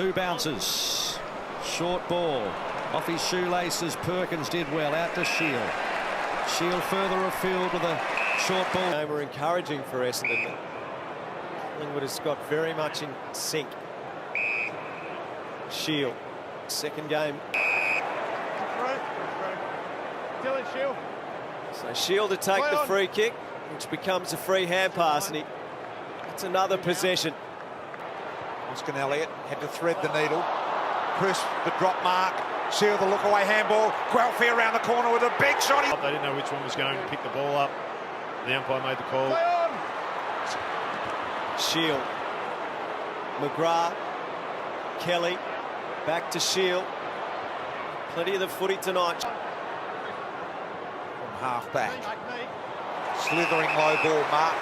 Two bounces. Short ball. Off his shoelaces, Perkins did well. Out to Shiel. Shiel further afield with a short ball. They were encouraging for Essendon. Collingwood has got very much in sync. Shiel, second game. Shiel. So Shiel to take the free kick, which becomes a free hand pass, and it's another possession. Winston Elliott had to thread the needle. Chris, the drop mark. Shiel, the look-away handball. Guelphy around the corner with a big shot. They didn't know which one was going to pick the ball up. The umpire made the call. Shiel. McGrath. Kelly. Back to Shiel. Plenty of the footy tonight. From half-back. Slithering low ball mark.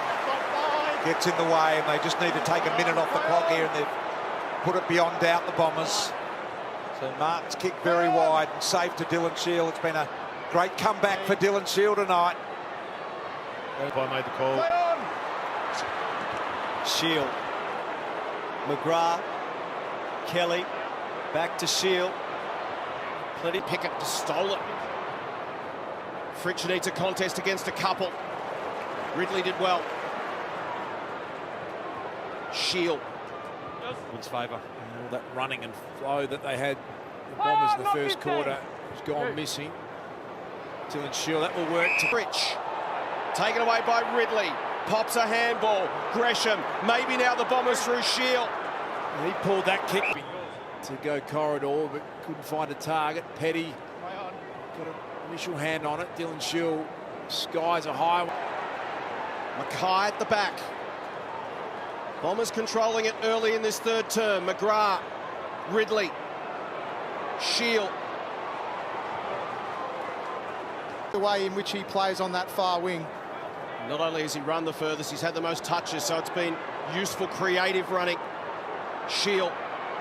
Gets in the way, and they just need to take a minute off the clock here, and they've put it beyond doubt, the Bombers. So Martin's kicked very wide and safe to Dylan Shiel. It's been a great comeback for Dylan Shiel tonight. The umpire made the call. Shiel. McGrath. Kelly. Back to Shiel. Plenty. Pickett just stole it. Fritsch needs a contest against a couple. Ridley did well. Shiel. Wins favour. All that running and flow that they had, the Bombers in the first quarter, has gone missing. Dylan Shiel, that will work to Fritsch. Taken away by Ridley. Pops a handball. Gresham. Maybe now the Bombers through Shiel. He pulled that kick to go corridor, but couldn't find a target. Petty got an initial hand on it. Dylan Shiel skies a high. Mackay at the back. Bombers controlling it early in this third term. McGrath. Ridley. Shiel. The way in which he plays on that far wing. Not only has he run the furthest, he's had the most touches, so it's been useful, creative running. Shiel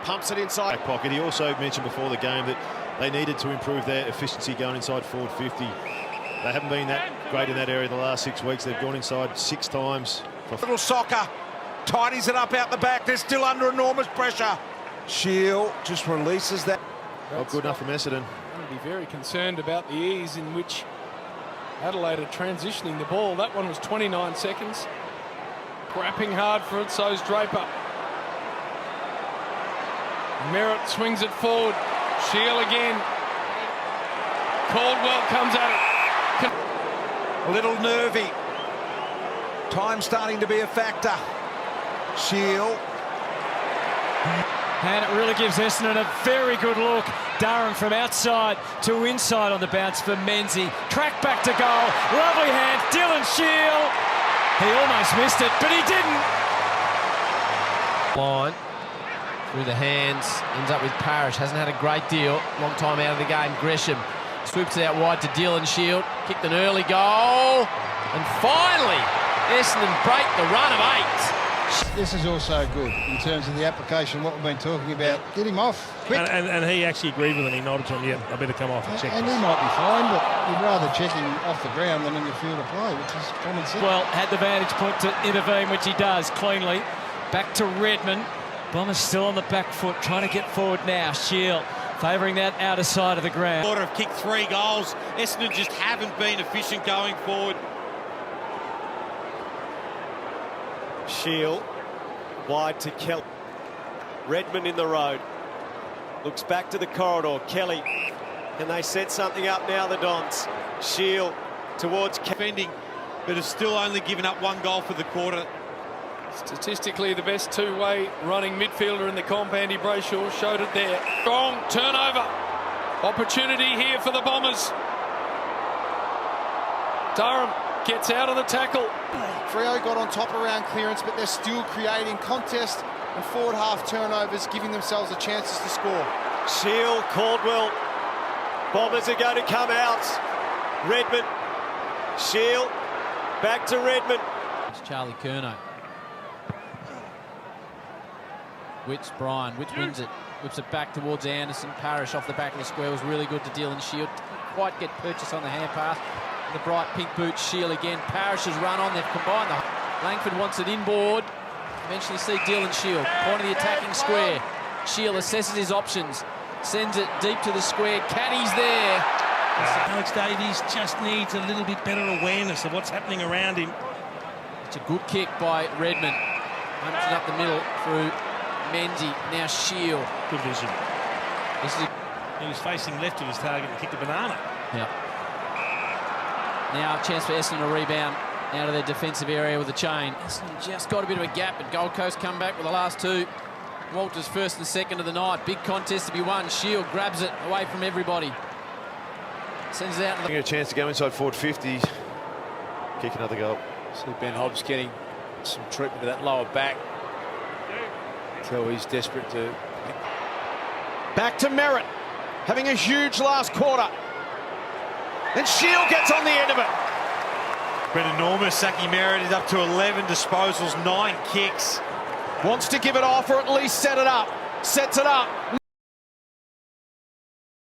pumps it inside. Back pocket. He also mentioned before the game that they needed to improve their efficiency going inside forward 50. They haven't been that great in that area the last 6 weeks. They've gone inside 6 times. Little soccer. Tidies it up out the back. They're still under enormous pressure. Shiel just releases that. Not good enough from Essendon. I'm going to be very concerned about the ease in which Adelaide are transitioning the ball. That one was 29 seconds. Grapping hard for it, so's Draper. Merritt swings it forward. Shiel again. Caldwell comes at it. A little nervy. Time starting to be a factor. Shiel. And it really gives Essendon a very good look. Durham from outside to inside on the bounce for Menzie. Track back to goal. Lovely hand. Dylan Shiel. He almost missed it, but he didn't. Line through the hands. Ends up with Parrish. Hasn't had a great deal. Long time out of the game. Gresham swoops it out wide to Dylan Shiel. Kicked an early goal. And finally, Essendon break the run of 8. This is also good in terms of the application, what we've been talking about. Get him off quick. And he actually agreed with him. He nodded to him, yeah, I better come off and check. And he might be fine, but you'd rather check him off the ground than in the field of play, which is common sense. Well, had the vantage point to intervene, which he does cleanly. Back to Redmond. Bombers still on the back foot, trying to get forward now. Shiel favouring that outer side of the ground. Order have kicked 3 goals. Essendon just haven't been efficient going forward. Shiel. Wide to Kelly. Redmond in the road. Looks back to the corridor. Kelly. And they set something up now, the Dons. Shiel towards defending, but have still only given up 1 goal for the quarter. Statistically, the best two-way running midfielder in the comp, Andy Brayshaw, showed it there. Strong turnover. Opportunity here for the Bombers. Durham gets out of the tackle. Freo got on top around clearance, but they're still creating contest and forward half turnovers, giving themselves the chances to score. Shiel, Caldwell. Bombers are going to come out. Redmond. Shiel. Back to Redmond. It's Charlie Curnow. Witts, Brian. Witts wins it. Whips it back towards Anderson. Parrish off the back of the square was really good to Dylan Shiel. Didn't quite get purchase on the hand pass. The bright pink boot, Shiel again. Parrish has run on. They've combined. Langford wants it inboard. Eventually see Dylan Shiel. Point of the attacking square. Shiel assesses his options, sends it deep to the square. Caddy's there. Alex Davies just needs a little bit better awareness of what's happening around him. It's a good kick by Redmond. Runs it up the middle through Menzies. Now Shiel. Good vision. This is He was facing left of his target and kicked a banana. yeah. Now a chance for Essendon to rebound out of their defensive area with a chain. Essendon just got a bit of a gap, but Gold Coast come back with the last two. Walters first and second of the night. Big contest to be won. Shiel grabs it away from everybody. Sends it out. Getting a chance to go inside forward 50. Kick another goal. See Ben Hobbs getting some treatment of that lower back. So he's desperate to... Back to Merritt, having a huge last quarter. And Shiel gets on the end of it. Brendan Norman, Saki Merritt is up to 11 disposals, 9 kicks. Wants to give it off or at least set it up. Sets it up.